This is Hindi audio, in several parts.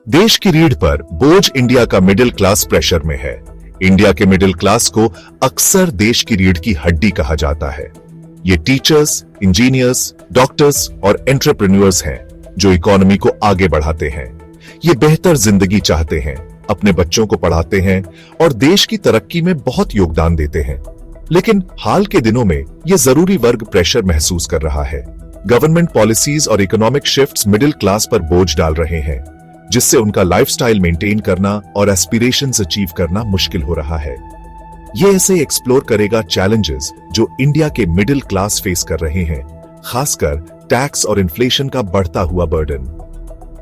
देश की रीढ़ पर बोझ इंडिया का मिडिल क्लास प्रेशर में है। इंडिया के मिडिल क्लास को अक्सर देश की रीढ़ की हड्डी कहा जाता है। ये टीचर्स, इंजीनियर्स, डॉक्टर्स और एंटरप्रेन्योर्स हैं जो इकोनॉमी को आगे बढ़ाते हैं। ये बेहतर जिंदगी चाहते हैं, अपने बच्चों को पढ़ाते हैं और देश की तरक्की में बहुत योगदान देते हैं। लेकिन हाल के दिनों में ये जरूरी वर्ग प्रेशर महसूस कर रहा है। गवर्नमेंट पॉलिसीज और इकोनॉमिक शिफ्ट्स मिडिल क्लास पर बोझ डाल रहे हैं, जिससे उनका लाइफस्टाइल मेंटेन करना और एस्पिरेशंस अचीव करना मुश्किल हो रहा है। ये ऐसे एक्सप्लोर करेगा चैलेंजेस जो इंडिया के मिडिल क्लास फेस कर रहे हैं, खासकर टैक्स और इन्फ्लेशन का बढ़ता हुआ बर्डन।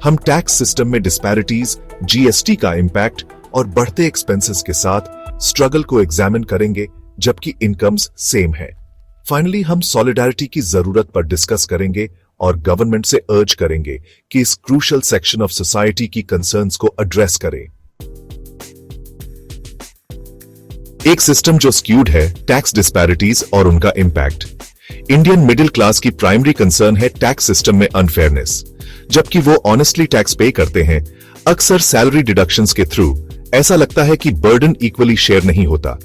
हम टैक्स सिस्टम में डिस्पैरिटीज, जीएसटी का इंपैक्ट और बढ़ते एक्सपेंसेस के साथ स्ट्रगल को एग्जामिन करेंगे, जबकि इनकम्स सेम है। फाइनली हम सॉलिडारिटी की जरूरत पर डिस्कस करेंगे और गवर्नमेंट से अर्ज करेंगे कि इस क्रूशल सेक्शन ऑफ सोसाइटी की कंसर्न्स को एड्रेस करे। एक सिस्टम जो स्क्यूड है, टैक्स डिस्पैरिटीज और उनका इंपैक्ट। इंडियन मिडिल क्लास की प्राइमरी कंसर्न है टैक्स सिस्टम में अनफेयरनेस। जबकि वो ऑनेस्टली टैक्स पे करते हैं, अक्सर सैलरी डिडक्शंस के थ्रू ऐसा लगता है कि बर्डन इक्वली शेयर नहीं होता।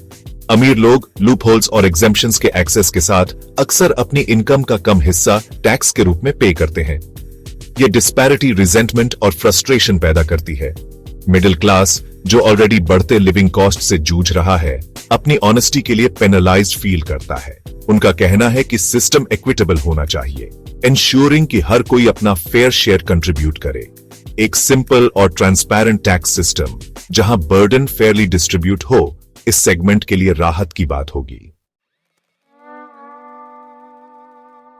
अमीर लोग लूपहोल्स और एग्जेम्पशंस के एक्सेस के साथ अक्सर अपनी इनकम का कम हिस्सा टैक्स के रूप में पे करते हैं। यह डिस्पैरिटी रिजेंटमेंट और फ्रस्ट्रेशन पैदा करती है। मिडिल क्लास, जो ऑलरेडी बढ़ते लिविंग कॉस्ट से जूझ रहा है, अपनी ऑनेस्टी के लिए पेनलाइज्ड फील करता है। उनका कहना है कि सिस्टम इक्विटेबल होना चाहिए, इंश्योरिंग कि हर कोई अपना फेयर शेयर कंट्रीब्यूट करे। एक सिंपल और ट्रांसपेरेंट टैक्स सिस्टम जहां बर्डन फेयरली डिस्ट्रीब्यूट हो, इस सेगमेंट के लिए राहत की बात होगी।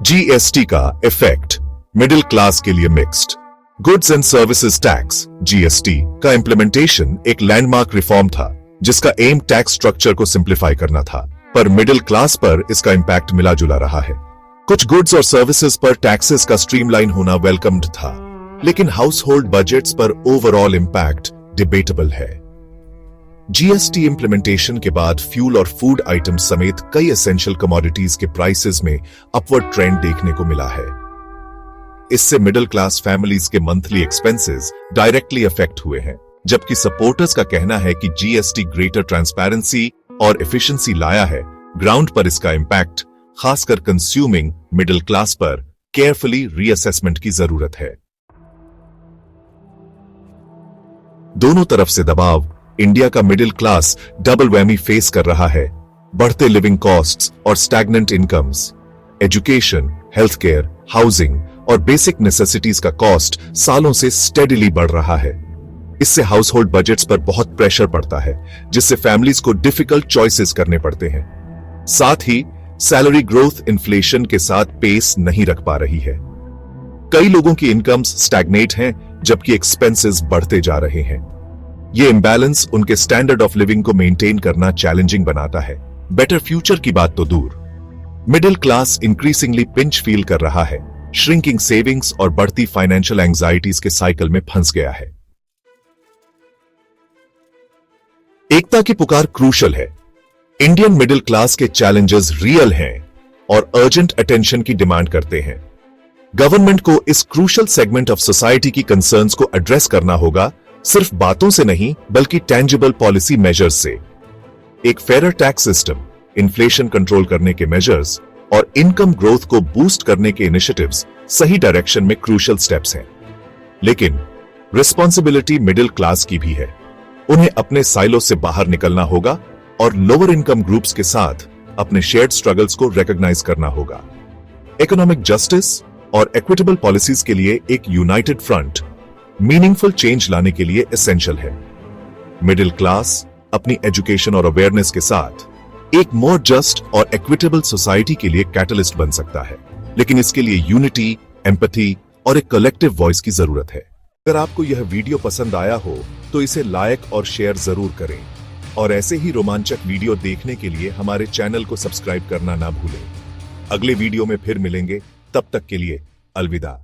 जीएसटी का इफेक्ट मिडिल क्लास के लिए mixed. Goods and services tax GST का इंप्लीमेंटेशन एक लैंडमार्क रिफॉर्म था, जिसका एम टैक्स स्ट्रक्चर को सिंप्लीफाई करना था, पर मिडिल क्लास पर इसका इंपैक्ट मिला जुला रहा है। कुछ गुड्स और सर्विसेज पर टैक्सेस का स्ट्रीमलाइन होना वेलकम्ड था, लेकिन हाउस होल्ड बजट्स पर ओवरऑल इंपैक्ट डिबेटेबल है। जीएसटी इंप्लीमेंटेशन के बाद फ्यूल और फूड आइटम्स समेत कई एसेंशियल कमोडिटीज के प्राइसेस में अपवर्ड ट्रेंड देखने को मिला है। इससे मिडिल क्लास फैमिलीज के मंथली एक्सपेंसेस डायरेक्टली अफेक्ट हुए हैं, जबकि सपोर्टर्स का कहना है कि जीएसटी ग्रेटर ट्रांसपेरेंसी और एफिशिएंसी लाया है। ग्राउंड पर इसका इंपैक्ट, खासकर कंज्यूमिंग मिडिल क्लास पर, केयरफुली रीअसेसमेंट की जरूरत है। दोनों तरफ से दबाव। इंडिया का middle class double whammy face कर रहा है, बढ़ते लिविंग कॉस्ट्स और stagnant incomes. Education, health care, housing और बेसिक नेसेसिटीज का कॉस्ट सालों से स्टेडिली बढ़ रहा है। इससे हाउस होल्ड बजट्स पर बहुत प्रेशर पड़ता है, जिससे फैमिलीज को डिफिकल्ट चॉइसेस करने पड़ते हैं। साथ ही सैलरी ग्रोथ इन्फ्लेशन के साथ पेस नहीं रख पा रही है। कई लोगों की इनकम्स स्टैग्नेट हैं, जबकि एक्सपेंसेस बढ़ते जा रहे हैं। ये इंबैलेंस उनके स्टैंडर्ड ऑफ लिविंग को मेंटेन करना चैलेंजिंग बनाता है। बेटर फ्यूचर की बात तो दूर, middle class increasingly pinch feel कर रहा है, श्रिंकिंग सेविंग्स और बढ़ती फाइनेंशियल एंजाइटीज के साइकिल में फंस गया है। एकता की पुकार क्रूशल है। इंडियन मिडिल क्लास के चैलेंजेस रियल हैं और अर्जेंट अटेंशन की डिमांड करते हैं। गवर्नमेंट को इस क्रूशल सेगमेंट ऑफ सोसाइटी की कंसर्न्स को एड्रेस करना होगा, सिर्फ बातों से नहीं बल्कि टेंजिबल पॉलिसी मेजर्स से। एक fair tax system, inflation control करने के मेजर्स और इनकम ग्रोथ को बूस्ट करने के इनिशिएटिव्स सही डायरेक्शन में क्रूशल स्टेप्स हैं। लेकिन रिस्पॉन्सिबिलिटी मिडिल क्लास की भी है। उन्हें अपने साइलो से बाहर निकलना होगा और लोअर इनकम ग्रुप्स के साथ अपने शेयर्ड स्ट्रगल्स को रिकॉग्नाइज करना होगा। इकोनॉमिक जस्टिस और इक्विटेबल पॉलिसीज के लिए एक यूनाइटेड फ्रंट मीनिंगफुल चेंज लाने के लिए एसेंशियल है। मिडिल क्लास अपनी एजुकेशन और अवेयरनेस के साथ एक मोर जस्ट और इक्विटेबल सोसाइटी के लिए कैटलिस्ट बन सकता है, लेकिन इसके लिए यूनिटी, एम्पैथी और एक कलेक्टिव वॉइस की जरूरत है। अगर आपको यह वीडियो पसंद आया हो तो इसे लाइक और शेयर जरूर करें और ऐसे ही रोमांचक वीडियो देखने के लिए हमारे चैनल को सब्सक्राइब करना ना भूलें। अगले वीडियो में फिर मिलेंगे, तब तक के लिए अलविदा।